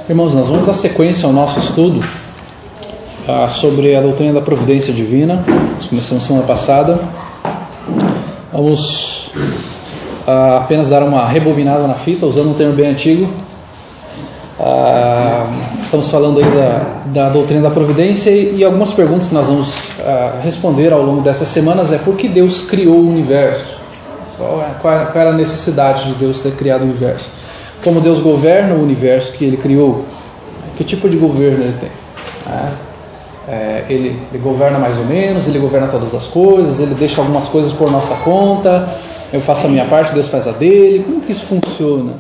Irmãos, nós vamos dar sequência ao nosso estudo sobre a doutrina da providência divina. Nós começamos semana passada. Vamos apenas dar uma rebobinada na fita, usando um termo bem antigo. Estamos falando aí da doutrina da providência e algumas perguntas que nós vamos responder ao longo dessas semanas é: por que Deus criou o universo? Qual era a necessidade de Deus ter criado o universo? Como Deus governa o universo que Ele criou? Que tipo de governo Ele tem? Ele governa mais ou menos, Ele governa todas as coisas, Ele deixa algumas coisas por nossa conta, eu faço a minha parte, Deus faz a dele. Como que isso funciona?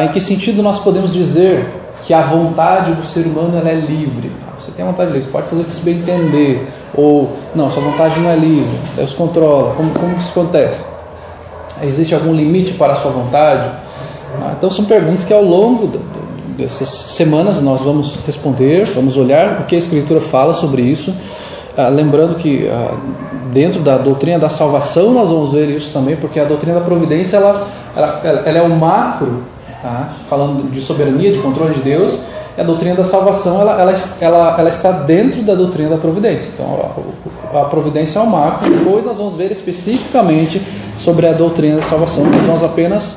Em que sentido nós podemos dizer que a vontade do ser humano ela é livre? Você tem a vontade de ler, você pode fazer o que você bem entender, ou não, sua vontade não é livre, Deus controla. Como que isso acontece? Existe algum limite para a sua vontade? Então são perguntas que ao longo dessas semanas nós vamos responder, vamos olhar o que a Escritura fala sobre isso. Lembrando que dentro da doutrina da salvação nós vamos ver isso também, porque a doutrina da providência ela é o macro, falando de soberania, de controle de Deus, e a doutrina da salvação ela está dentro da doutrina da providência. Então a providência é o macro. Depois nós vamos ver especificamente sobre a doutrina da salvação. Nós vamos apenas,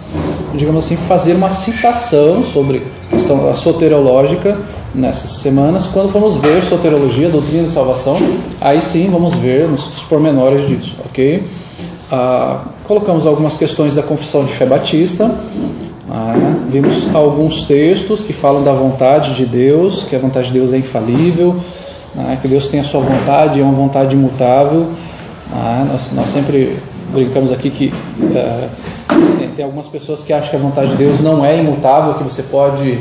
digamos assim, fazer uma citação sobre a questão soteriológica nessas semanas. Quando formos ver soteriologia, doutrina da salvação, aí sim vamos ver os pormenores disso, ok? Colocamos algumas questões da confissão de fé batista. Vimos alguns textos que falam da vontade de Deus, que a vontade de Deus é infalível, que Deus tem a sua vontade, é uma vontade imutável. Nós sempre brincamos aqui que tem algumas pessoas que acham que a vontade de Deus não é imutável, que você pode...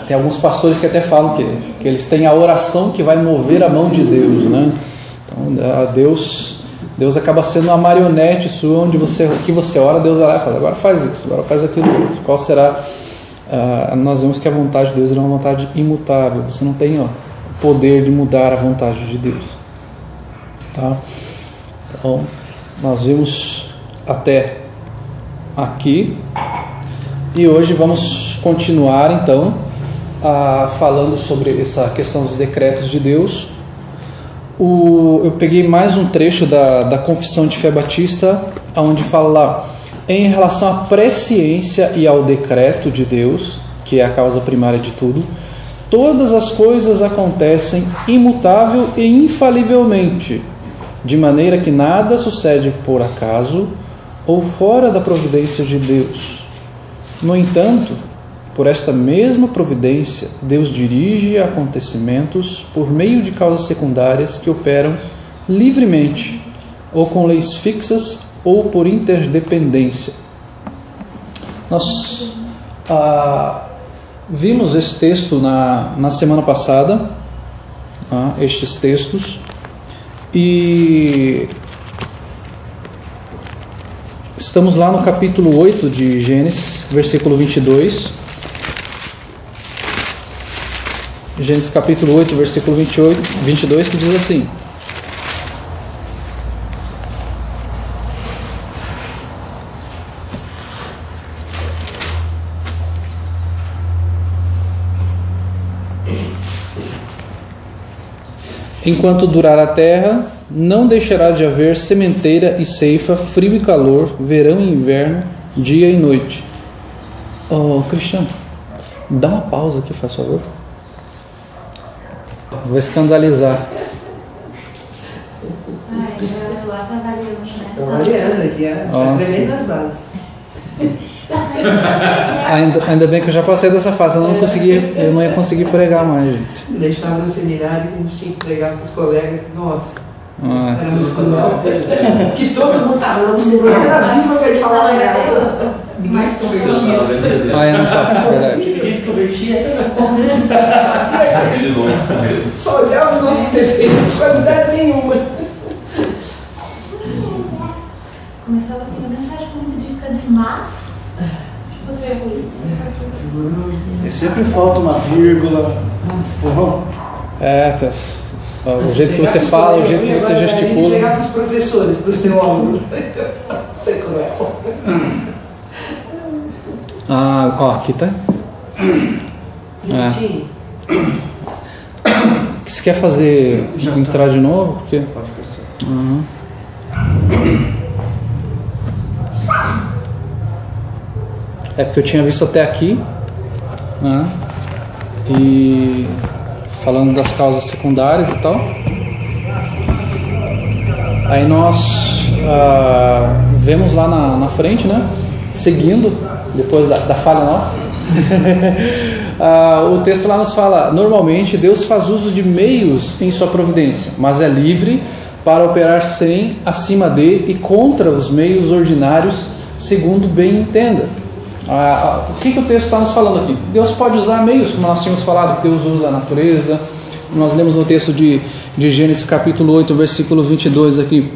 tem alguns pastores que até falam que eles têm a oração que vai mover a mão de Deus, né? Então, Deus acaba sendo uma marionete sua, onde o que você ora, Deus vai lá e fala: agora faz isso, agora faz aquilo outro. Qual será? Nós vemos que a vontade de Deus é uma vontade imutável. Você não tem o poder de mudar a vontade de Deus. Tá? Então, nós vimos até aqui e hoje vamos continuar então falando sobre essa questão dos decretos de Deus. Eu peguei mais um trecho da Confissão de Fé Batista, onde fala lá: em relação à presciência e ao decreto de Deus, que é a causa primária de tudo, todas as coisas acontecem imutável e infalivelmente, de maneira que nada sucede por acaso ou fora da providência de Deus. No entanto, por esta mesma providência, Deus dirige acontecimentos por meio de causas secundárias que operam livremente, ou com leis fixas, ou por interdependência. Nós vimos esse texto na semana passada, estes textos, e estamos lá no capítulo 8 de Gênesis, versículo 22. Gênesis capítulo 8, versículo 22, que diz assim: enquanto durar a terra, não deixará de haver sementeira e ceifa, frio e calor, verão e inverno, dia e noite. Cristiano, dá uma pausa aqui, faz favor. Vou escandalizar. Lá tá variando, né? Tá variando aqui, tá tremendo as bases. Ainda bem que eu já passei dessa fase, eu não ia conseguir pregar mais, gente. Deixava no seminário que a gente tinha que pregar para os colegas. Nossa, era muito cruel. Que todo mundo estava no seminário. Era isso você falar legal. Mais convertia. Eu não sabe, verdade. Ninguém se convertia. Só olhava os nossos defeitos, qualidade nenhuma. Começava assim, a mensagem foi muito edificante, mas você errou isso. E sempre falta uma vírgula. O jeito que você fala, o jeito que você gesticula. Pegar para os professores, para os teus alunos. Isso é cruel. Aqui tá. Bonitinho. Você quer fazer entrar de novo? Porque... Pode ficar certo. Uhum. É porque eu tinha visto até aqui, né? E falando das causas secundárias e tal. Aí nós vemos lá na frente, né? Seguindo, depois da falha nossa. O texto lá nos fala: normalmente Deus faz uso de meios em sua providência, mas é livre para operar sem, acima de e contra os meios ordinários, segundo bem entenda. O que o texto está nos falando aqui? Deus pode usar meios, como nós tínhamos falado, que Deus usa a natureza. Nós lemos o texto de Gênesis capítulo 8, versículo 22 aqui,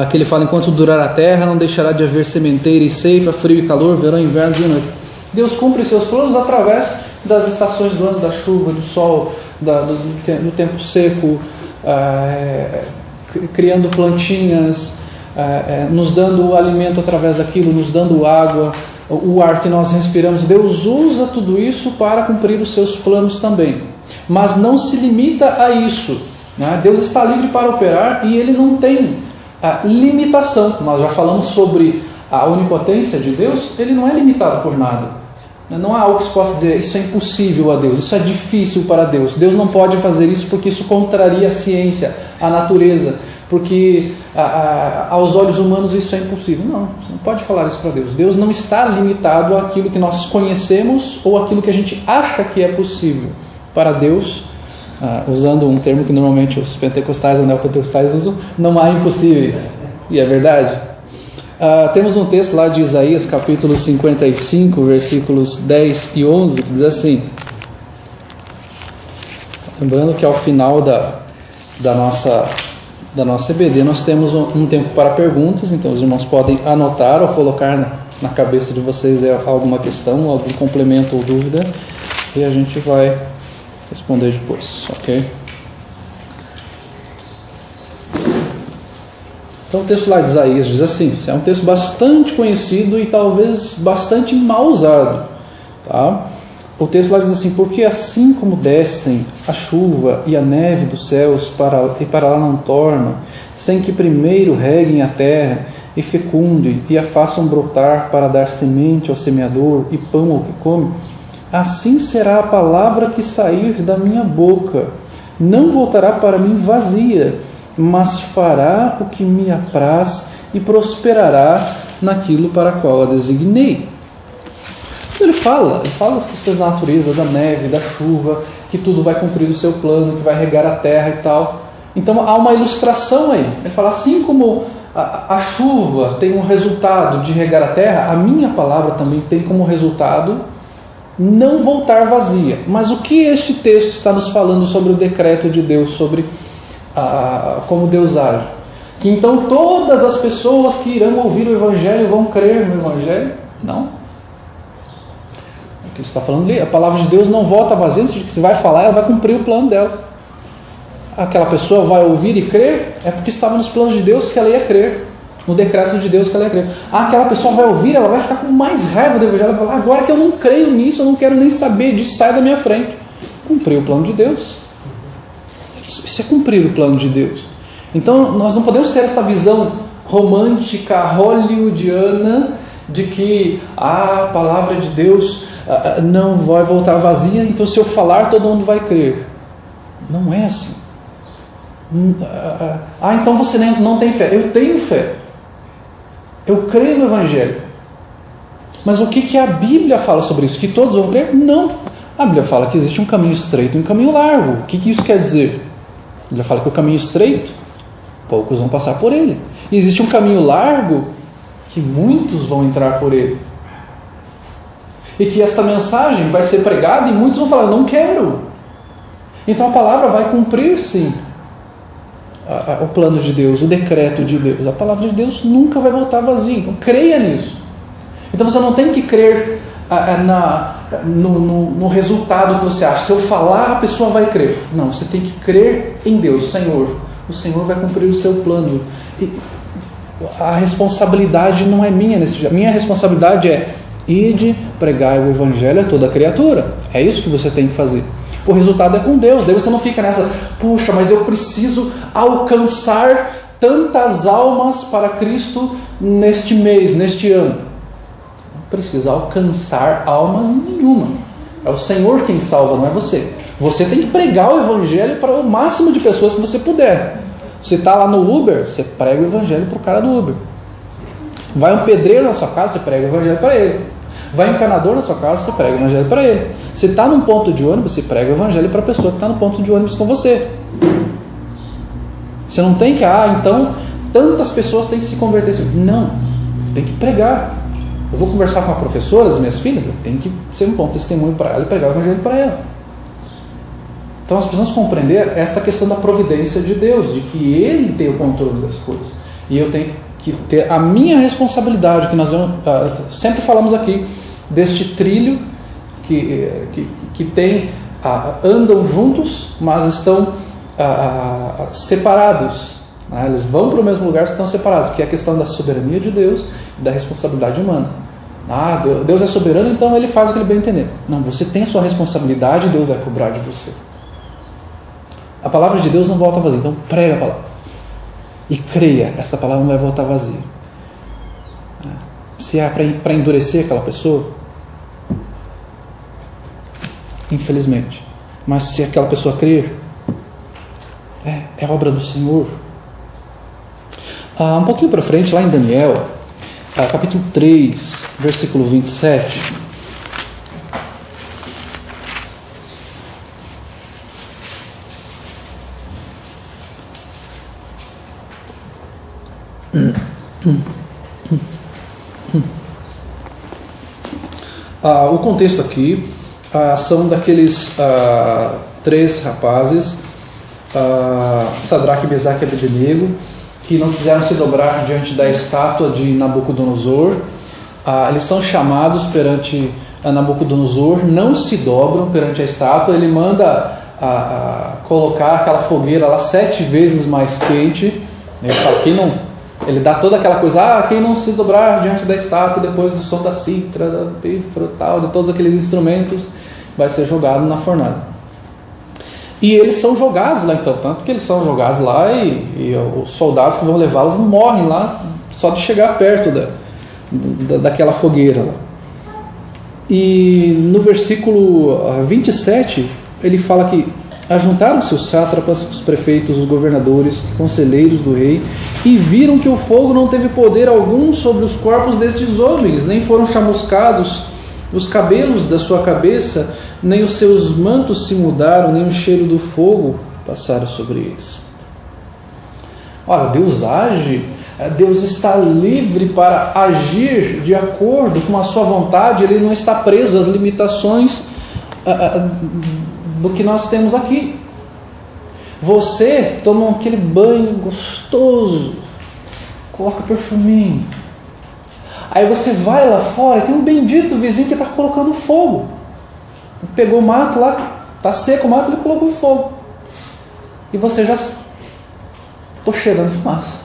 que ele fala: enquanto durar a terra, não deixará de haver sementeira e ceifa, frio e calor, verão, inverno e noite. Deus cumpre seus planos através das estações do ano, da chuva, do sol, do tempo seco, criando plantinhas, nos dando alimento através daquilo, nos dando água, o ar que nós respiramos. Deus usa tudo isso para cumprir os seus planos também, mas não se limita a isso, né? Deus está livre para operar e Ele não tem limitação. Nós já falamos sobre a onipotência de Deus. Ele não é limitado por nada. Não há algo que se possa dizer: isso é impossível a Deus, isso é difícil para Deus. Deus não pode fazer isso porque isso contraria a ciência, a natureza, porque aos olhos humanos isso é impossível. Não, você não pode falar isso para Deus. Deus não está limitado àquilo que nós conhecemos ou àquilo que a gente acha que é possível. Para Deus, usando um termo que normalmente os pentecostais ou neopentecostais usam, não há impossíveis. E é verdade. Temos um texto lá de Isaías capítulo 55, versículos 10 e 11, que diz assim, lembrando que ao final da nossa EBD nós temos um tempo para perguntas, então os irmãos podem anotar ou colocar na cabeça de vocês alguma questão, algum complemento ou dúvida, e a gente vai responder depois, ok? Então o texto lá de Isaías diz assim, é um texto bastante conhecido e talvez bastante mal usado, tá? O texto lá diz assim: porque assim como descem a chuva e a neve dos céus e para lá não tornam, sem que primeiro reguem a terra e fecundem e a façam brotar para dar semente ao semeador e pão ao que come, assim será a palavra que sair da minha boca, não voltará para mim vazia, mas fará o que me apraz e prosperará naquilo para qual a designei. Ele fala das questões da natureza, da neve, da chuva, que tudo vai cumprir o seu plano, que vai regar a terra e tal. Então há uma ilustração aí. Ele fala: assim como a chuva tem um resultado de regar a terra, a minha palavra também tem como resultado não voltar vazia. Mas o que este texto está nos falando sobre o decreto de Deus, sobre como Deus age? Que então todas as pessoas que irão ouvir o Evangelho vão crer no Evangelho? Não. O que ele está falando ali, a palavra de Deus não volta vazia, antes de que você vai falar, ela vai cumprir o plano dela. Aquela pessoa vai ouvir e crer, é porque estava nos planos de Deus que ela ia crer, no decreto de Deus que ela ia crer. Aquela pessoa vai ouvir, ela vai ficar com mais raiva do Evangelho, ela vai falar: agora que eu não creio nisso, eu não quero nem saber disso, sai da minha frente. Cumpriu o plano de Deus. Isso é cumprir o plano de Deus. Então nós não podemos ter essa visão romântica, hollywoodiana, de que a palavra de Deus não vai voltar vazia, então se eu falar todo mundo vai crer. Não é assim. Então você não tem fé. Eu tenho fé. Eu creio no Evangelho. Mas o que a Bíblia fala sobre isso? Que todos vão crer? Não. A Bíblia fala que existe um caminho estreito e um caminho largo. O que isso quer dizer? A Bíblia fala que o caminho estreito, poucos vão passar por ele. E existe um caminho largo, que muitos vão entrar por ele. E que esta mensagem vai ser pregada e muitos vão falar: eu não quero. Então a palavra vai cumprir sim o plano de Deus, o decreto de Deus. A palavra de Deus nunca vai voltar vazia. Então creia nisso. Então você não tem que crer no resultado que você acha. Se eu falar, a pessoa vai crer. Não, você tem que crer em Deus, Senhor. O Senhor vai cumprir o seu plano. E a responsabilidade não é minha nesse dia. Minha responsabilidade é Ide, pregai o evangelho a toda criatura. É isso que você tem que fazer. O resultado é com Deus. Daí você não fica nessa, puxa, mas eu preciso alcançar tantas almas para Cristo neste mês, neste ano. Você não precisa alcançar almas nenhuma. É o Senhor quem salva, não é você. Você tem que pregar o evangelho para o máximo de pessoas que você puder. Você está lá no Uber, você prega o evangelho para o cara do Uber. Vai um pedreiro na sua casa, você prega o evangelho para ele. Vai um encanador na sua casa, você prega o evangelho para ele. Você está num ponto de ônibus, você prega o evangelho para a pessoa que está no ponto de ônibus com você. Você não tem que, então tantas pessoas têm que se converter. Não, tem que pregar. Eu vou conversar com a professora das minhas filhas, eu tenho que ser um bom testemunho para ela e pregar o evangelho para ela. Então nós precisamos compreender esta questão da providência de Deus, de que Ele tem o controle das coisas. E eu tenho que ter a minha responsabilidade, que nós sempre falamos aqui, deste trilho que tem, andam juntos, mas estão separados. Né? Eles vão para o mesmo lugar, estão separados, que é a questão da soberania de Deus e da responsabilidade humana. Deus é soberano, então Ele faz o que Ele bem entender. Não, você tem a sua responsabilidade e Deus vai cobrar de você. A palavra de Deus não volta vazia, então prega a palavra. E creia, essa palavra não vai voltar vazia. Se é para endurecer aquela pessoa, infelizmente. Mas se aquela pessoa crer, é obra do Senhor. Um pouquinho para frente, lá em Daniel, capítulo 3, versículo 27. O contexto aqui são daqueles 3 rapazes, Sadraque, Mesaque e Abednego, que não quiseram se dobrar diante da estátua de Nabucodonosor. Eles são chamados perante Nabucodonosor, não se dobram perante a estátua. Ele manda colocar aquela fogueira lá 7 vezes mais quente. Ele fala, ele dá toda aquela coisa, quem não se dobrar diante da estátua depois do som da citra, da pífaro, tal, de todos aqueles instrumentos, vai ser jogado na fornalha. E eles são jogados lá então, tanto que eles são jogados lá e os soldados que vão levá-los morrem lá só de chegar perto daquela fogueira lá. E no versículo 27 ele fala que ajuntaram-se os sátrapas, os prefeitos, os governadores, conselheiros do rei, e viram que o fogo não teve poder algum sobre os corpos destes homens, nem foram chamuscados os cabelos da sua cabeça, nem os seus mantos se mudaram, nem o cheiro do fogo passaram sobre eles. Ora, Deus age, Deus está livre para agir de acordo com a sua vontade, Ele não está preso às limitações do que nós temos aqui. Você toma aquele banho gostoso, coloca perfuminho, aí você vai lá fora e tem um bendito vizinho que está colocando fogo. Pegou o mato lá, está seco o mato, ele colocou fogo, e você já estou cheirando fumaça.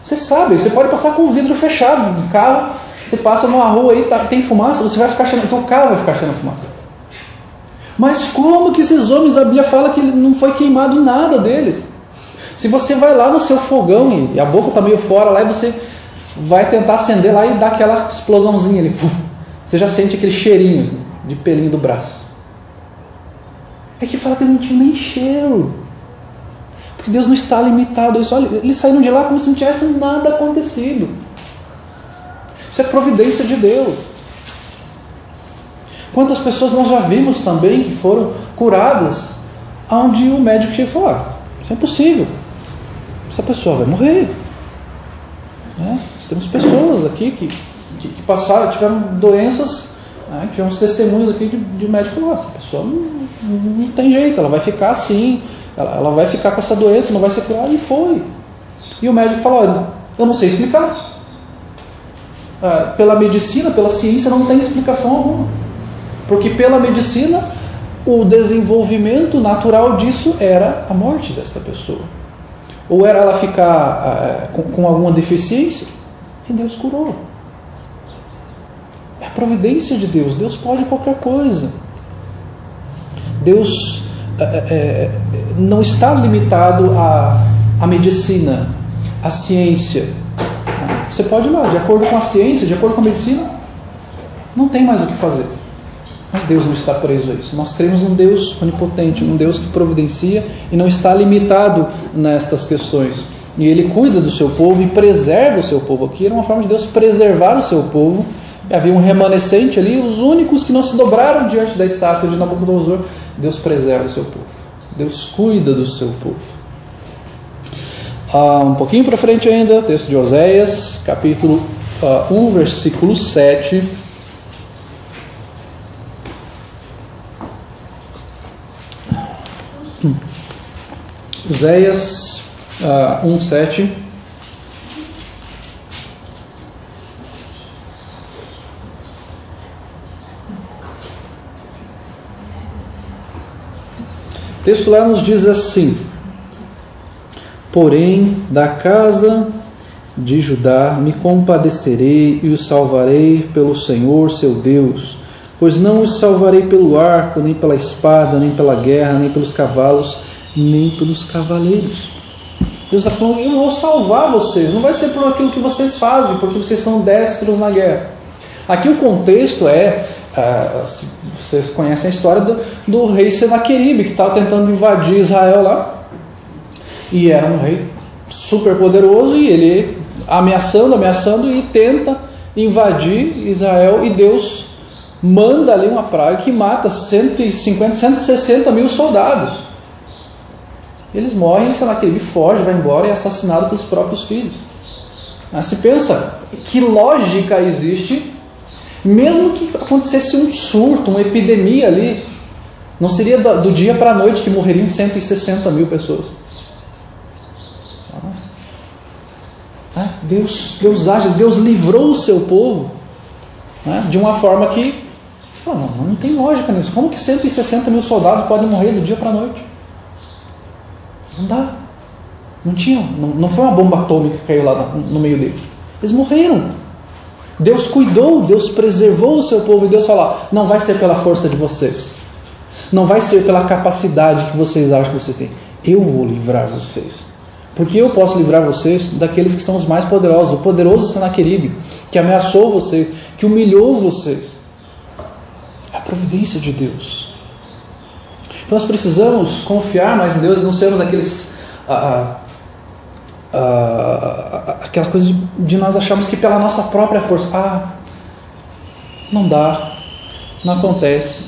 Você sabe, você pode passar com o vidro fechado no carro, você passa numa rua aí, tem fumaça, você vai ficar cheirando, então o carro vai ficar cheirando fumaça. Mas como que esses homens, a Bíblia fala que não foi queimado nada deles? Se você vai lá no seu fogão e a boca está meio fora lá, e você vai tentar acender lá e dar aquela explosãozinha ali, você já sente aquele cheirinho de pelinho do braço. É que fala que eles não tinham nem cheiro, porque Deus não está limitado a isso. Olha, eles saíram de lá como se não tivesse nada acontecido. Isso é providência de Deus. Quantas pessoas nós já vimos também que foram curadas, onde o médico chega e falou, isso é impossível, essa pessoa vai morrer. Nós temos pessoas aqui que passaram, tiveram doenças, tivemos testemunhos aqui de médico que falaram, essa pessoa não tem jeito, ela vai ficar assim, ela vai ficar com essa doença, não vai ser curada, e foi. E o médico falou, eu não sei explicar. Pela medicina, pela ciência, não tem explicação alguma. Porque pela medicina, o desenvolvimento natural disso era a morte desta pessoa. Ou era ela ficar com alguma deficiência, e Deus curou. a providência de Deus. Deus pode qualquer coisa. Deus não está limitado à medicina, à ciência. Você pode ir lá, de acordo com a ciência, de acordo com a medicina, não tem mais o que fazer. Mas Deus não está preso a isso. Nós cremos num Deus onipotente, num Deus que providencia e não está limitado nestas questões. E Ele cuida do seu povo e preserva o seu povo. Aqui era uma forma de Deus preservar o seu povo. Havia um remanescente ali, os únicos que não se dobraram diante da estátua de Nabucodonosor. Deus preserva o seu povo. Deus cuida do seu povo. Um pouquinho para frente ainda, texto de Oséias, capítulo 1, versículo 7. Oséias 1, 7. O texto lá nos diz assim: porém, da casa de Judá me compadecerei e os salvarei pelo Senhor seu Deus, pois não os salvarei pelo arco, nem pela espada, nem pela guerra, nem pelos cavalos, nem pelos cavaleiros. Deus está falando: eu vou salvar vocês, não vai ser por aquilo que vocês fazem, porque vocês são destros na guerra. Aqui o contexto vocês conhecem a história do rei Senaqueribe, que estava tentando invadir Israel lá, e era um rei super poderoso, e ele ameaçando e tenta invadir Israel, e Deus manda ali uma praga que mata 150, 160 mil soldados. Eles morrem, Senaqueribe foge, vai embora e é assassinado pelos próprios filhos. Mas se pensa, que lógica existe? Mesmo que acontecesse um surto, uma epidemia ali, não seria do dia para a noite que morreriam 160 mil pessoas. Deus age, Deus livrou o seu povo, de uma forma que você fala: não tem lógica nisso. Como que 160 mil soldados podem morrer do dia para a noite? Não dá. Não foi uma bomba atômica que caiu lá no meio deles. Eles morreram. Deus cuidou, Deus preservou o seu povo, e Deus fala: não vai ser pela força de vocês, não vai ser pela capacidade que vocês acham que vocês têm. Eu vou livrar vocês, porque eu posso livrar vocês daqueles que são os mais poderosos, o poderoso Senaqueribe, que ameaçou vocês, que humilhou vocês. É a providência de Deus. Então nós precisamos confiar mais em Deus e não sermos aqueles aquela coisa de nós acharmos que pela nossa própria força, não dá, não acontece,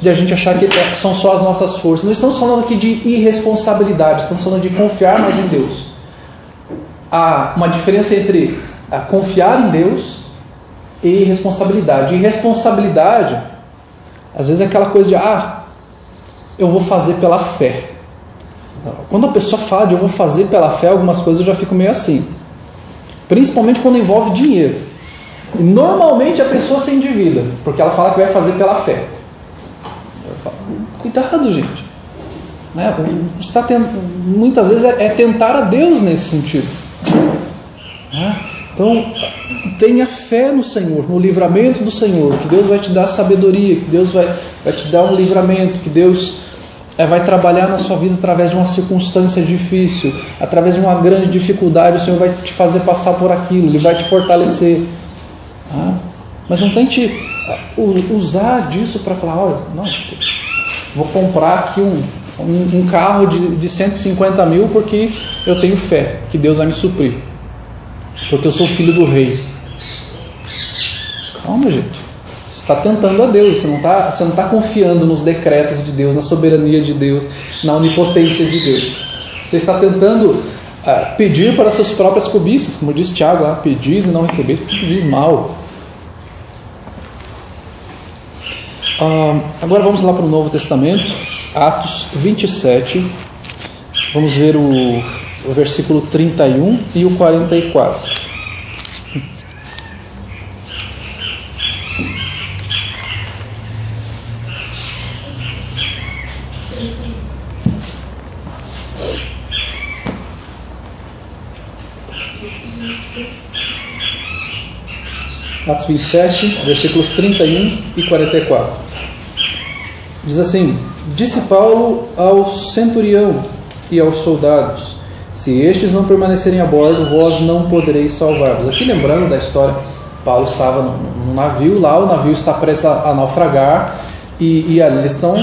de a gente achar que são só as nossas forças. Não estamos falando aqui de irresponsabilidade, estamos falando de confiar mais em Deus. Há uma diferença entre confiar em Deus e irresponsabilidade. Irresponsabilidade, às vezes, é aquela coisa de eu vou fazer pela fé. Quando a pessoa fala de eu vou fazer pela fé, algumas coisas eu já fico meio assim. Principalmente quando envolve dinheiro. E normalmente a pessoa se endivida, porque ela fala que vai fazer pela fé. Eu falo: cuidado, gente. Muitas vezes é tentar a Deus nesse sentido. Então, tenha fé no Senhor, no livramento do Senhor, que Deus vai te dar sabedoria, que Deus vai te dar um livramento, que Deus vai trabalhar na sua vida através de uma circunstância difícil, através de uma grande dificuldade. O Senhor vai te fazer passar por aquilo, Ele vai te fortalecer. Mas não tente usar disso para falar: vou comprar aqui um carro de 150 mil porque eu tenho fé que Deus vai me suprir, porque eu sou filho do rei. Calma, gente. Você está tentando a Deus, você não está confiando nos decretos de Deus, na soberania de Deus, na onipotência de Deus. Você está tentando pedir para suas próprias cobiças, como diz Tiago lá: pedis e não recebeis, porque pedis mal. Agora vamos lá para o Novo Testamento, Atos 27, vamos ver o versículo 31 e o 44. Atos 27, versículos 31 e 44. Diz assim: disse Paulo ao centurião e aos soldados: se estes não permanecerem a bordo, vós não podereis salvar-vos. Aqui lembrando da história, Paulo estava no navio lá, o navio está prestes a naufragar, e ali eles estão,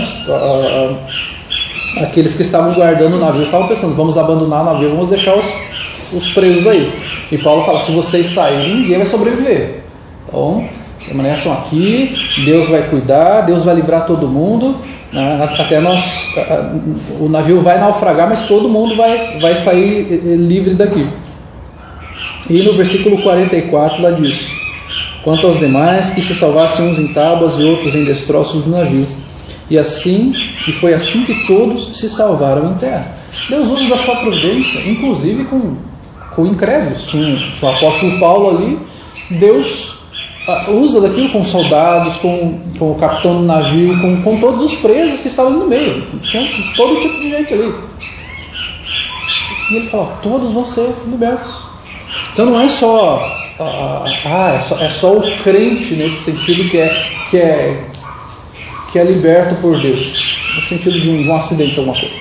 aqueles que estavam guardando o navio estavam pensando: vamos abandonar o navio, vamos deixar os presos aí. E Paulo fala: se vocês saírem, ninguém vai sobreviver. Então, permaneçam aqui, Deus vai cuidar, Deus vai livrar todo mundo, né? Até o navio vai naufragar, mas todo mundo vai sair livre daqui. E no versículo 44 lá diz: quanto aos demais, que se salvassem uns em tábuas e outros em destroços do navio. E foi assim que todos se salvaram em terra. Deus usa da sua providência, inclusive com incrédulos. Tinha o apóstolo Paulo ali, Deus usa daquilo com soldados, com o capitão do navio, com todos os presos que estavam no meio. Tinha todo tipo de gente ali. E ele fala: todos vão ser libertos. Então não é só é só o crente nesse sentido que é liberto por Deus, no sentido de um acidente, alguma coisa.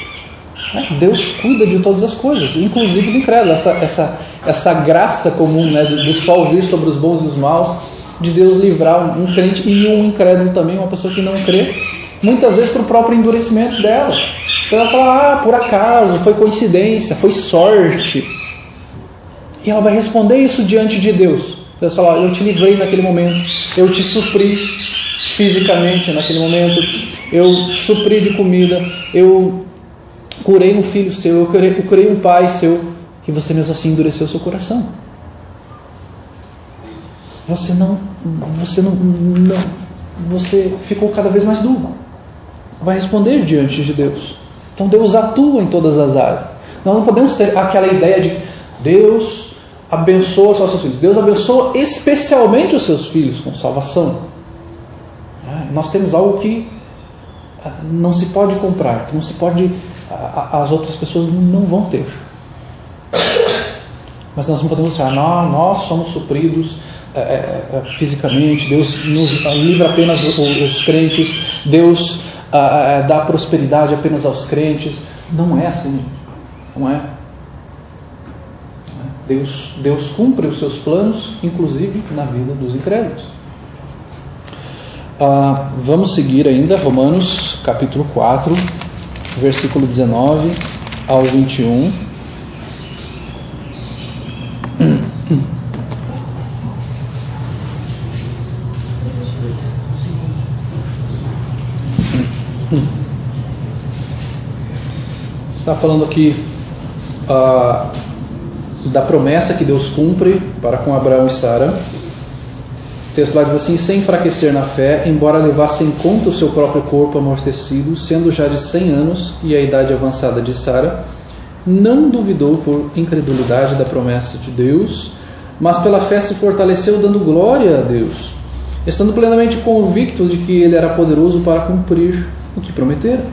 Deus cuida de todas as coisas, inclusive do incrédulo. Essa graça comum, né, do sol vir sobre os bons e os maus, de Deus livrar um crente e um incrédulo também, uma pessoa que não crê, muitas vezes para o próprio endurecimento dela. Você vai falar: por acaso, foi coincidência, foi sorte. E ela vai responder isso diante de Deus. Você vai falar: eu te livrei naquele momento, eu te supri fisicamente naquele momento, eu supri de comida, eu curei um filho seu, eu curei um pai seu, e você mesmo assim endureceu seu coração. Você ficou cada vez mais duro. Vai responder diante de Deus. Então Deus atua em todas as áreas. Nós não podemos ter aquela ideia de Deus abençoa só seus filhos. Deus abençoa especialmente os seus filhos com salvação. Nós temos algo que não se pode comprar, que não se pode, as outras pessoas não vão ter. Mas nós não podemos achar: nós somos supridos fisicamente, Deus nos livra apenas os crentes, Deus dá prosperidade apenas aos crentes. Não é assim, não é? Deus cumpre os seus planos, inclusive na vida dos incrédulos. Vamos seguir ainda Romanos capítulo 4, versículo 19 ao 21. Está falando aqui da promessa que Deus cumpre para com Abraão e Sara. O texto lá diz assim: sem enfraquecer na fé, embora levasse em conta o seu próprio corpo amortecido, sendo já de 100 anos e a idade avançada de Sara, não duvidou por incredulidade da promessa de Deus, mas pela fé se fortaleceu, dando glória a Deus, estando plenamente convicto de que Ele era poderoso para cumprir o que prometera.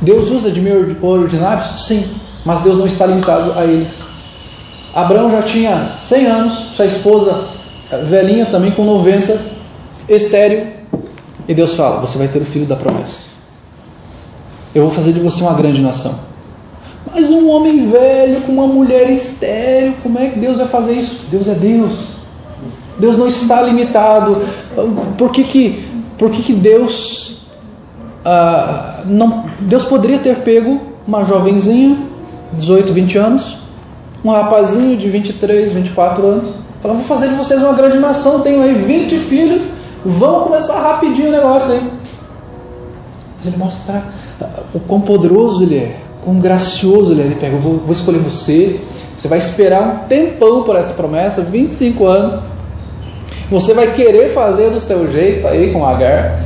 Deus usa de meio ordinários? Sim, mas Deus não está limitado a eles. Abraão já tinha 100 anos, sua esposa velhinha também com 90, estéril, e Deus fala: você vai ter o filho da promessa, eu vou fazer de você uma grande nação. Mas um homem velho com uma mulher estéril, como é que Deus vai fazer isso? Deus é Deus. Deus não está limitado. Por que Deus Deus poderia ter pego uma jovenzinha, 18, 20 anos, um rapazinho de 23, 24 anos, falou: vou fazer de vocês uma grande nação, tenho aí 20 filhos, vamos começar rapidinho o negócio aí. Mas ele mostra o quão poderoso ele é, quão gracioso ele é. Ele pega: eu vou escolher você vai esperar um tempão por essa promessa, 25 anos, você vai querer fazer do seu jeito aí com Agar,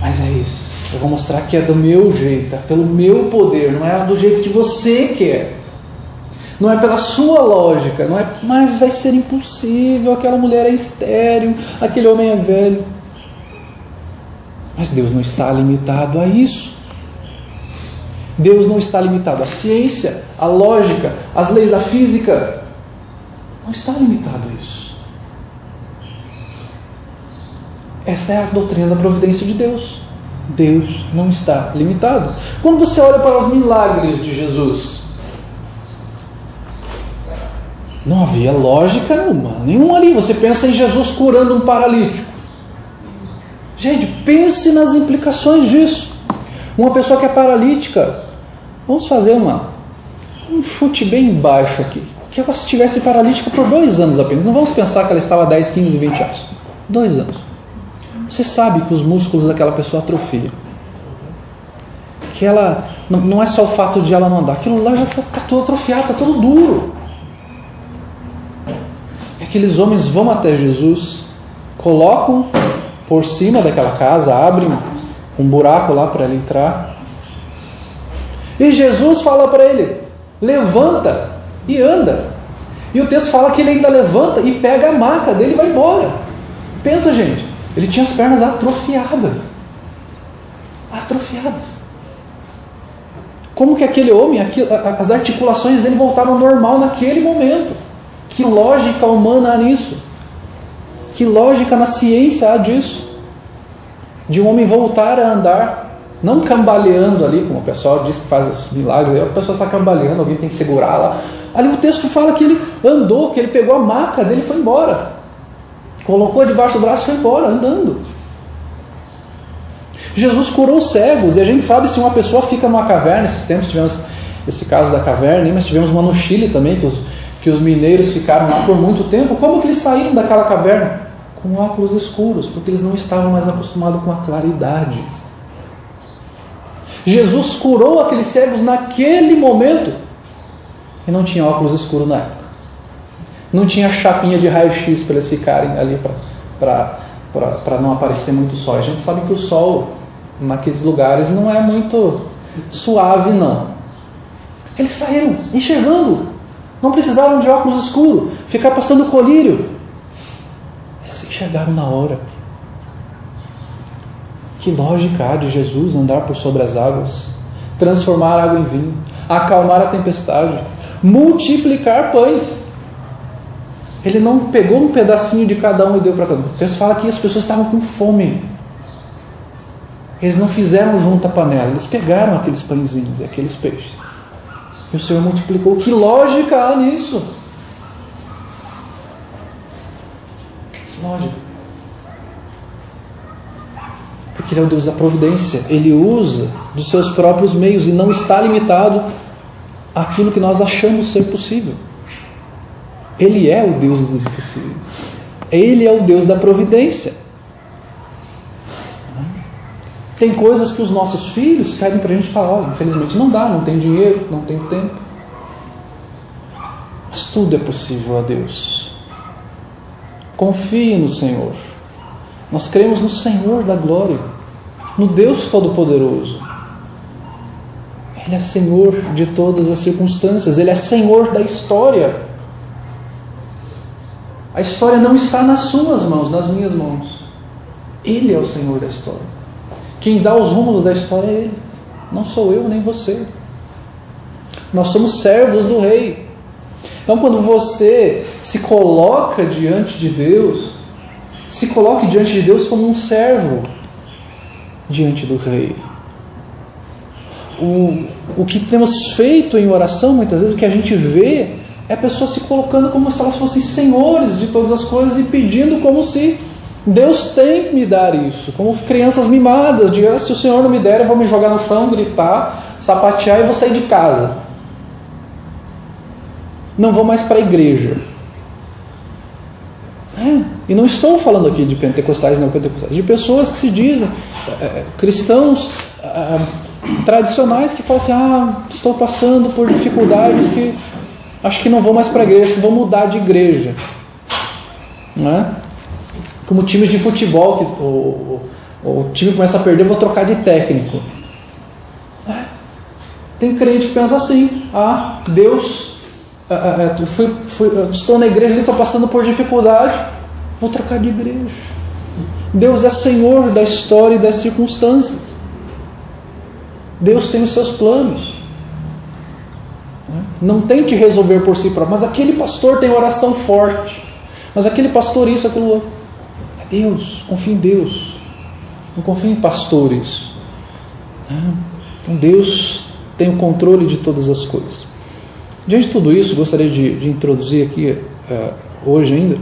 mas é isso, eu vou mostrar que é do meu jeito, é pelo meu poder, não é do jeito que você quer, não é pela sua lógica, não é, mas vai ser impossível, aquela mulher é estéril, aquele homem é velho. Mas Deus não está limitado a isso. Deus não está limitado à ciência, à lógica, às leis da física. Não está limitado a isso. Essa é a doutrina da providência de Deus. Deus não está limitado. Quando você olha para os milagres de Jesus, não havia lógica nenhuma ali. Você pensa em Jesus curando um paralítico. Gente, pense nas implicações disso. Uma pessoa que é paralítica, vamos fazer um chute bem baixo aqui, que ela estivesse paralítica por 2 anos apenas. Não vamos pensar que ela estava 10, 15, 20 anos. 2 anos. Você sabe que os músculos daquela pessoa atrofiam. Que ela, não é só o fato de ela não andar, aquilo lá já está tudo atrofiado, está tudo duro. Aqueles homens vão até Jesus, colocam por cima daquela casa, abrem um buraco lá para ele entrar. E Jesus fala para ele: levanta e anda. E o texto fala que ele ainda levanta e pega a maca dele e vai embora. Pensa, gente, ele tinha as pernas atrofiadas. Atrofiadas. Como que aquele homem, as articulações dele voltaram ao normal naquele momento? Que lógica humana há nisso? Que lógica na ciência há disso? De um homem voltar a andar, não cambaleando ali, como o pessoal diz que faz os milagres, aí a pessoa está cambaleando, alguém tem que segurar lá. Ali o texto fala que ele andou, que ele pegou a maca dele e foi embora. Colocou debaixo do braço e foi embora, andando. Jesus curou cegos, e a gente sabe se uma pessoa fica numa caverna. Esses tempos tivemos esse caso da caverna, mas tivemos uma no Chile também, que os mineiros ficaram lá por muito tempo. Como que eles saíram daquela caverna? Com óculos escuros, porque eles não estavam mais acostumados com a claridade. Jesus curou aqueles cegos naquele momento, e não tinha óculos escuros na época. Não tinha chapinha de raio-x para eles ficarem ali para não aparecer muito sol. A gente sabe que o sol naqueles lugares não é muito suave, não. Eles saíram enxergando, não precisaram de óculos escuros, ficar passando colírio. Eles enxergaram na hora. Que lógica há de Jesus andar por sobre as águas, transformar água em vinho, acalmar a tempestade, multiplicar pães. Ele não pegou um pedacinho de cada um e deu para cada um. O texto fala que as pessoas estavam com fome. Eles não fizeram junto a panela, eles pegaram aqueles pãezinhos, aqueles peixes. E o Senhor multiplicou. Que lógica há nisso? Que lógica? Porque Ele é o Deus da providência. Ele usa dos seus próprios meios e não está limitado àquilo que nós achamos ser possível. Ele é o Deus dos impossíveis. Ele é o Deus da providência. Tem coisas que os nossos filhos pedem para a gente falar: olha, infelizmente não dá, não tem dinheiro, não tem tempo. Mas tudo é possível a Deus. Confie no Senhor. Nós cremos no Senhor da glória, no Deus Todo-Poderoso. Ele é Senhor de todas as circunstâncias. Ele é Senhor da história. A história não está nas suas mãos, nas minhas mãos. Ele é o Senhor da história. Quem dá os rumos da história é Ele. Não sou eu nem você. Nós somos servos do Rei. Então, quando você se coloca diante de Deus, se coloque diante de Deus como um servo diante do Rei. O que temos feito em oração, muitas vezes, o que a gente vê é pessoas se colocando como se elas fossem senhores de todas as coisas e pedindo como se Deus tem que me dar isso, como crianças mimadas, de se o Senhor não me der, eu vou me jogar no chão, gritar, sapatear e vou sair de casa. Não vou mais para a igreja. E não estou falando aqui de pentecostais e não pentecostais, de pessoas que se dizem cristãos tradicionais, que falam assim: estou passando por dificuldades que acho que não vou mais para a igreja, acho que vou mudar de igreja. Não é? Como times de futebol, que o time começa a perder, eu vou trocar de técnico. Tem crente que pensa assim: Deus, estou na igreja ali, estou passando por dificuldade, vou trocar de igreja. Deus é Senhor da história e das circunstâncias. Deus tem os seus planos. Não tente resolver por si próprio. Mas aquele pastor tem oração forte. Mas aquele pastor isso, aquilo outro. Deus, confie em Deus. Não confie em pastores. Então Deus tem o controle de todas as coisas. Diante de tudo isso, gostaria de introduzir aqui, hoje ainda,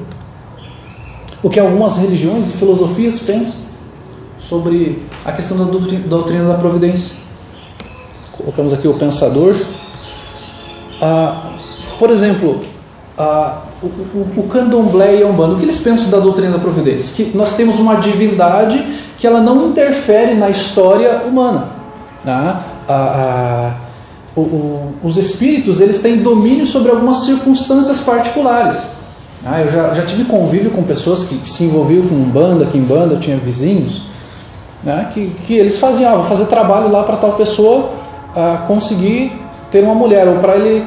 o que algumas religiões e filosofias pensam sobre a questão da doutrina da providência. Colocamos aqui o pensador. Por exemplo, o candomblé e a umbanda, o que eles pensam da doutrina da providência? Que nós temos uma divindade que ela não interfere na história humana. Os espíritos, eles têm domínio sobre algumas circunstâncias particulares. Eu já tive convívio com pessoas que se envolviam com umbanda, quimbanda, eu tinha vizinhos, que eles faziam, vou fazer trabalho lá para tal pessoa conseguir ter uma mulher, ou para ele,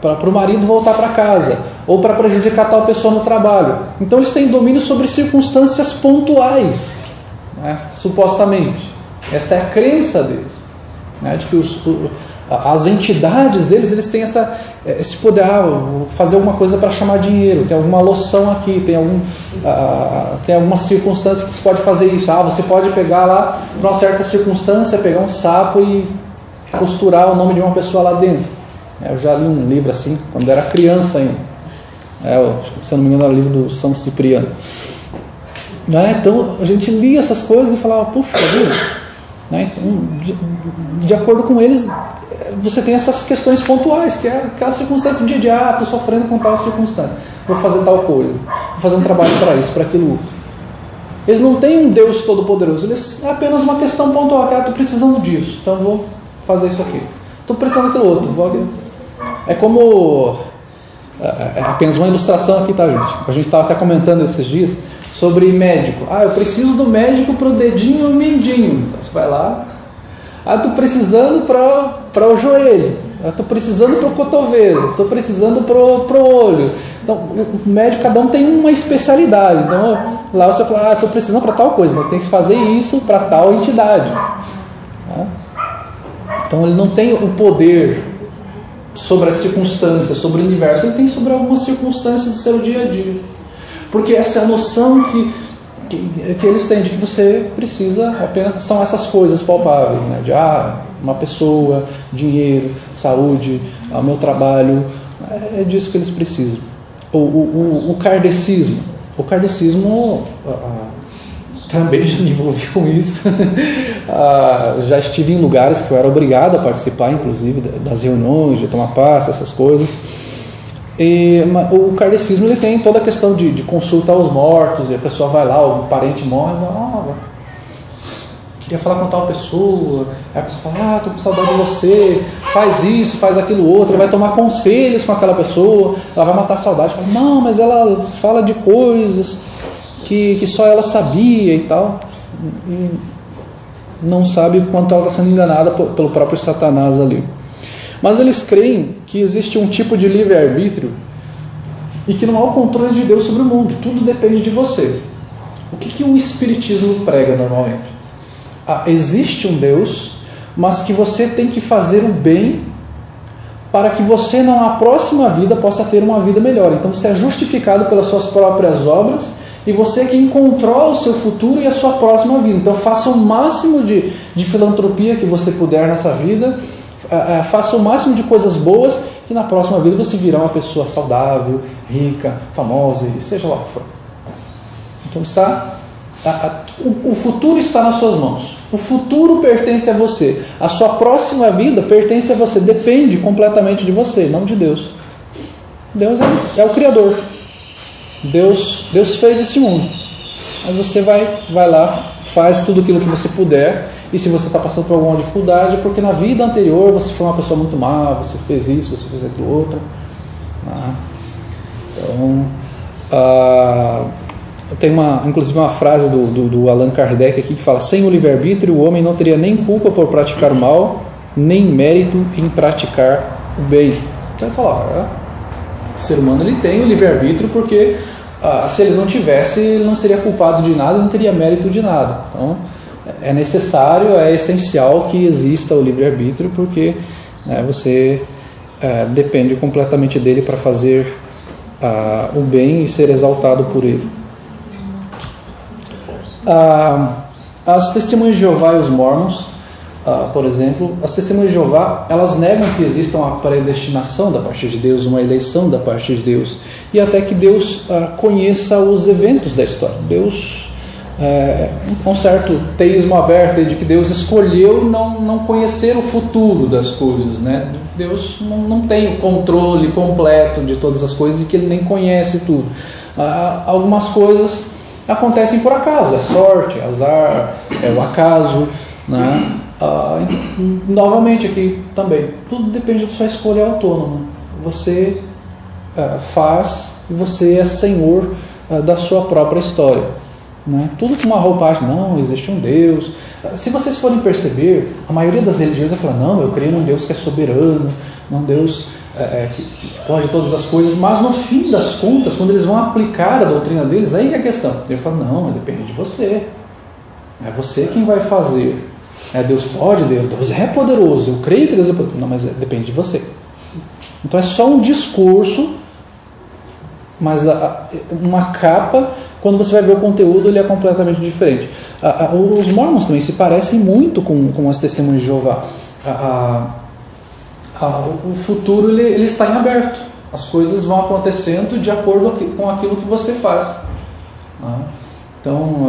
para o marido voltar para casa, ou para prejudicar tal pessoa no trabalho. Então eles têm domínio sobre circunstâncias pontuais, supostamente. Esta é a crença deles, de que as entidades deles, eles têm esse poder, fazer alguma coisa para chamar dinheiro, tem alguma loção aqui, tem alguma circunstância que se pode fazer isso. Você pode pegar lá, para uma certa circunstância, pegar um sapo e costurar o nome de uma pessoa lá dentro. Eu já li um livro assim, quando era criança ainda. Se eu não me engano, era o livro do São Cipriano. Então a gente lia essas coisas e falava, puxa vida. Então, de acordo com eles, você tem essas questões pontuais, que é aquela circunstância do dia a dia. Estou sofrendo com tal circunstância, vou fazer tal coisa, vou fazer um trabalho para isso, para aquilo. Eles não têm um Deus todo-poderoso, eles é apenas uma questão pontual. Estou precisando disso, então vou fazer isso aqui. Estou precisando daquilo outro. É como... É apenas uma ilustração aqui, tá, gente? A gente estava até comentando esses dias sobre médico. Eu preciso do médico para o dedinho e o mindinho. Então você vai lá. Estou precisando para o joelho. Estou precisando para o cotovelo. Estou precisando para o olho. Então o médico, cada um tem uma especialidade. Então lá você fala, estou precisando para tal coisa. Então tem que fazer isso para tal entidade. Então ele não tem o poder sobre as circunstâncias, sobre o universo. Ele tem sobre algumas circunstâncias do seu dia a dia. Porque essa é a noção que eles têm de que você precisa apenas, são essas coisas palpáveis, de uma pessoa, dinheiro, saúde, meu trabalho. É disso que eles precisam. O kardecismo. O kardecismo também já me envolvi com isso. Já estive em lugares que eu era obrigado a participar, inclusive, das reuniões, de tomar passe, essas coisas. O kardecismo, ele tem toda a questão de consulta aos mortos, e a pessoa vai lá, o parente morre, queria falar com tal pessoa. Aí a pessoa fala, estou com saudade de você, faz isso, faz aquilo outro. Ela vai tomar conselhos com aquela pessoa, ela vai matar a saudade, fala, não, mas ela fala de coisas que só ela sabia e tal, e não sabe o quanto ela está sendo enganada pelo próprio Satanás ali. Mas eles creem que existe um tipo de livre-arbítrio e que não há o controle de Deus sobre o mundo, tudo depende de você. O que o Espiritismo prega normalmente? Existe um Deus, mas que você tem que fazer o bem para que você, na próxima vida, possa ter uma vida melhor. Então você é justificado pelas suas próprias obras, e você é quem controla o seu futuro e a sua próxima vida. Então faça o máximo de filantropia que você puder nessa vida, faça o máximo de coisas boas, que na próxima vida você virá uma pessoa saudável, rica, famosa, e seja lá o que for. Então o futuro está nas suas mãos. O futuro pertence a você. A sua próxima vida pertence a você. Depende completamente de você, não de Deus. Deus é o Criador. Deus fez este mundo. Mas você vai lá, faz tudo aquilo que você puder. E se você está passando por alguma dificuldade, porque na vida anterior você foi uma pessoa muito má, você fez isso, você fez aquilo outro. Então, tem inclusive uma frase do Allan Kardec aqui que fala: sem o livre-arbítrio o homem não teria nem culpa por praticar o mal, nem mérito em praticar o bem. Então ele fala, o ser humano ele tem o livre-arbítrio porque se ele não tivesse, ele não seria culpado de nada, não teria mérito de nada. Então é necessário, é essencial que exista o livre-arbítrio, porque você depende completamente dele para fazer o bem e ser exaltado por ele. as testemunhas de Jeová e os mormons, por exemplo, as testemunhas de Jeová, elas negam que exista uma predestinação da parte de Deus, uma eleição da parte de Deus, e até que Deus conheça os eventos da história. Deus, um certo teísmo aberto de que Deus escolheu não conhecer o futuro das coisas, né? Deus não tem o controle completo de todas as coisas e que Ele nem conhece tudo. Algumas coisas acontecem por acaso, é sorte, é azar, é o acaso, né? Novamente aqui também, tudo depende da sua escolha autônoma. Você faz e você é senhor da sua própria história, né? Tudo com uma roupagem, não, existe um Deus. Se vocês forem perceber, a maioria das religiões vai falar, não, eu creio num Deus que é soberano, num Deus que pode todas as coisas, mas no fim das contas, quando eles vão aplicar a doutrina deles, aí é a questão. Ele fala, não, mas depende de você, é você quem vai fazer. Deus pode, Deus é poderoso, eu creio que Deus é poderoso, não, mas depende de você. Então é só um discurso, mas uma capa, quando você vai ver o conteúdo, ele é completamente diferente. Os mormons também se parecem muito com as testemunhas de Jeová. O futuro ele está em aberto. As coisas vão acontecendo de acordo com aquilo que você faz. Então,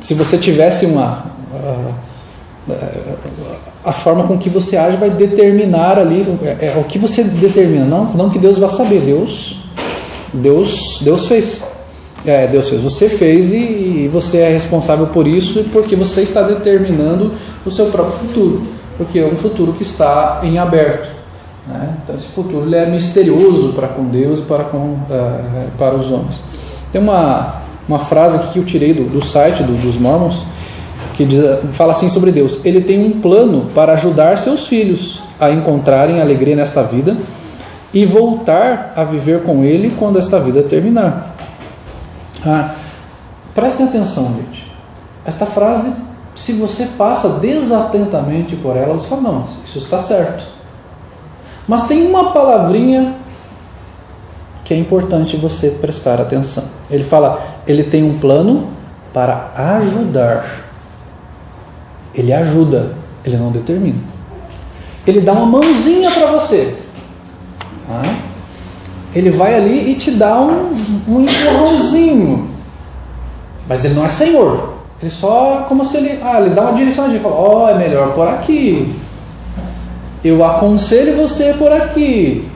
se você tivesse a forma com que você age vai determinar ali o que você determina, não que Deus vá saber. Deus fez. Deus fez. Você fez e você é responsável por isso, porque você está determinando o seu próprio futuro, porque é um futuro que está em aberto, né? Então esse futuro ele é misterioso para com Deus e para os homens. Tem uma frase aqui que eu tirei do site dos Mormons, que fala assim sobre Deus: ele tem um plano para ajudar seus filhos a encontrarem alegria nesta vida e voltar a viver com Ele quando esta vida terminar. Prestem atenção, gente. Esta frase, se você passa desatentamente por ela, você fala, não, isso está certo. Mas tem uma palavrinha que é importante você prestar atenção. Ele fala, ele tem um plano para ajudar. Ele ajuda, ele não determina. Ele dá uma mãozinha para você. Ele vai ali e te dá um empurrãozinho, mas ele não é senhor. Ele só, como se ele dá uma direção, ele fala, é melhor por aqui, eu aconselho você por aqui,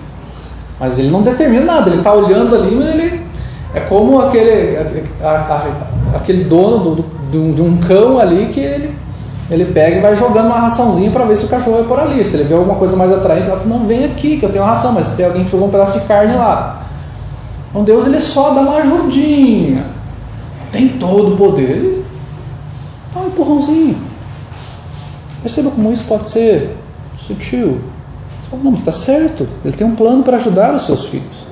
mas ele não determina nada. Ele está olhando ali, mas ele é como aquele dono de um cão ali, que ele pega e vai jogando uma raçãozinha para ver se o cachorro vai por ali. Se ele vê alguma coisa mais atraente, ele fala, não, vem aqui que eu tenho uma ração, mas tem alguém que jogou um pedaço de carne lá. Então Deus ele só dá uma ajudinha, não tem todo o poder, ele dá um empurrãozinho. Perceba como isso pode ser sutil. Você fala, não, mas está certo, ele tem um plano para ajudar os seus filhos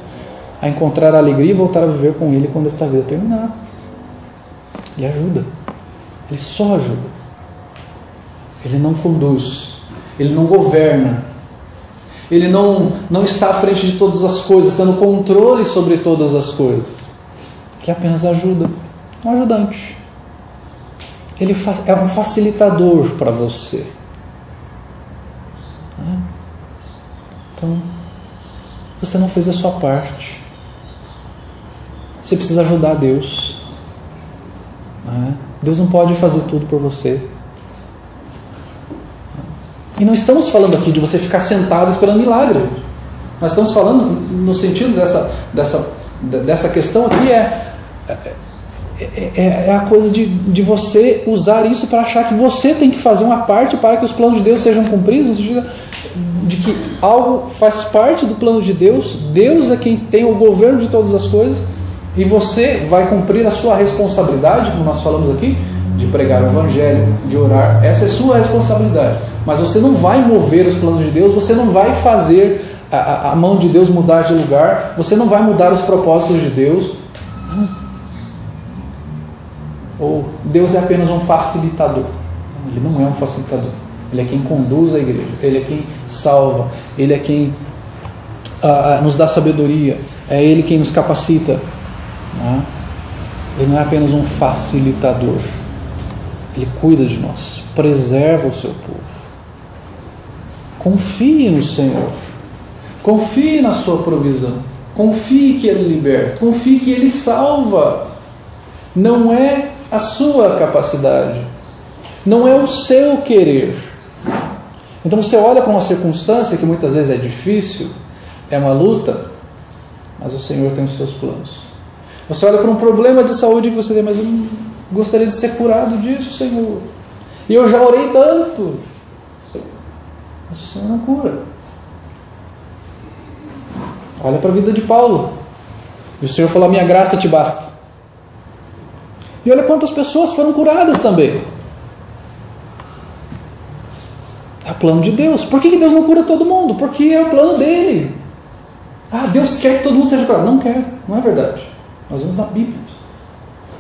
a encontrar a alegria e voltar a viver com Ele quando esta vida terminar. Ele ajuda, ele só ajuda. Ele não conduz, ele não governa, ele não está à frente de todas as coisas, tendo controle sobre todas as coisas. Ele apenas ajuda, um ajudante. Ele é um facilitador para você. Então, você não fez a sua parte. Você precisa ajudar Deus. Deus não pode fazer tudo por você. E não estamos falando aqui de você ficar sentado esperando milagre. Nós estamos falando no sentido dessa questão aqui é a coisa de você usar isso para achar que você tem que fazer uma parte para que os planos de Deus sejam cumpridos, no sentido de que algo faz parte do plano de Deus. Deus é quem tem o governo de todas as coisas e você vai cumprir a sua responsabilidade, como nós falamos aqui, de pregar o Evangelho, de orar. Essa é a sua responsabilidade. Mas você não vai mover os planos de Deus, você não vai fazer a mão de Deus mudar de lugar, você não vai mudar os propósitos de Deus. Não. Ou Deus é apenas um facilitador. Não, Ele não é um facilitador. Ele é quem conduz a igreja, Ele é quem salva, Ele é quem nos dá sabedoria, é Ele quem nos capacita. Ele não é apenas um facilitador. Ele cuida de nós, preserva o seu povo. Confie no Senhor. Confie na sua provisão. Confie que Ele liberta. Confie que Ele salva. Não é a sua capacidade. Não é o seu querer. Então você olha para uma circunstância que muitas vezes é difícil, é uma luta, mas o Senhor tem os seus planos. Você olha para um problema de saúde que você tem, mas eu não gostaria de ser curado disso, Senhor. E eu já orei tanto. Mas o Senhor não cura. Olha para a vida de Paulo. E o Senhor falou: a minha graça te basta. E olha quantas pessoas foram curadas também. É o plano de Deus. Por que Deus não cura todo mundo? Porque é o plano dele. Ah, Deus quer que todo mundo seja curado. Não quer, não é verdade. Nós vemos na Bíblia.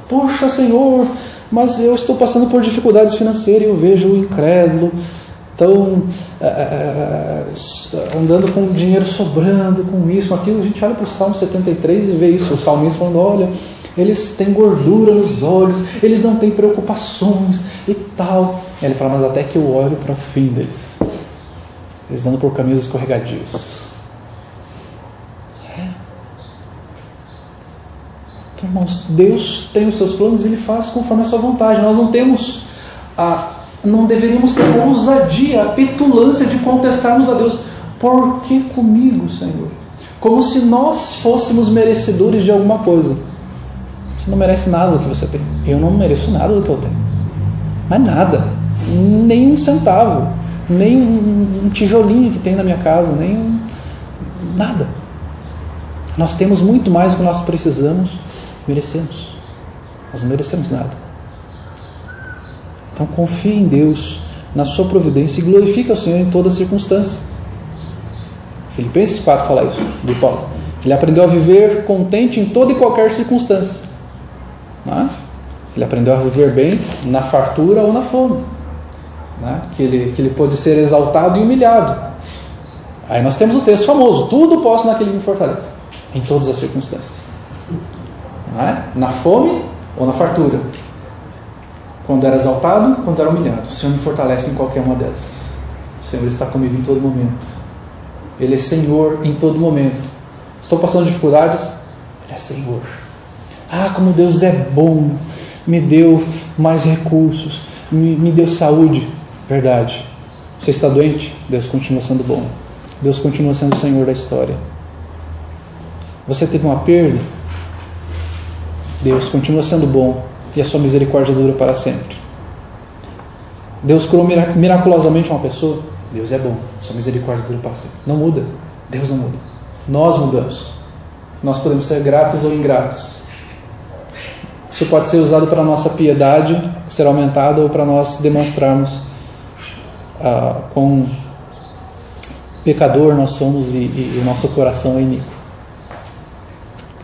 Poxa, Senhor, mas eu estou passando por dificuldades financeiras e eu vejo o incrédulo andando com dinheiro sobrando, com isso, com aquilo. A gente olha para o Salmo 73 e vê isso. O salmista falando: olha, eles têm gordura nos olhos, eles não têm preocupações e tal. E ele fala: mas até que eu olho para o fim deles, eles andam por caminhos escorregadios. Então, irmãos, Deus tem os seus planos e Ele faz conforme a sua vontade. Nós não deveríamos ter a ousadia, a petulância de contestarmos a Deus. Por que comigo, Senhor? Como se nós fôssemos merecedores de alguma coisa. Você não merece nada do que você tem. Eu não mereço nada do que eu tenho. Mas nada. Nem um centavo. Nem um tijolinho que tem na minha casa. Nem nada. Nós temos muito mais do que nós precisamos. Merecemos. Nós não merecemos nada. Então confie em Deus, na sua providência, e glorifique ao Senhor em toda circunstância. Filipenses 4 fala isso, do Paulo. Ele aprendeu a viver contente em toda e qualquer circunstância. Não é? Ele aprendeu a viver bem na fartura ou na fome. Não é? Que ele pôde ser exaltado e humilhado. Aí nós temos o texto famoso: tudo posso naquele que me fortalece. Em todas as circunstâncias. Não é? Na fome ou na fartura. Quando era exaltado, quando era humilhado. O Senhor me fortalece em qualquer uma delas. O Senhor está comigo em todo momento. Ele é Senhor em todo momento. Estou passando dificuldades? Ele é Senhor. Ah, como Deus é bom. Me deu mais recursos. Me deu saúde. Verdade. Você está doente? Deus continua sendo bom. Deus continua sendo o Senhor da história. Você teve uma perda? Deus continua sendo bom. E a sua misericórdia dura para sempre. Deus curou miraculosamente uma pessoa? Deus é bom. Sua misericórdia dura para sempre. Não muda. Deus não muda. Nós mudamos. Nós podemos ser gratos ou ingratos. Isso pode ser usado para a nossa piedade ser aumentada ou para nós demonstrarmos quão pecador nós somos e o nosso coração é iníquo.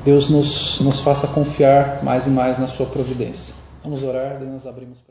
Deus nos faça confiar mais e mais na sua providência. Vamos orar, daí nós abrimos.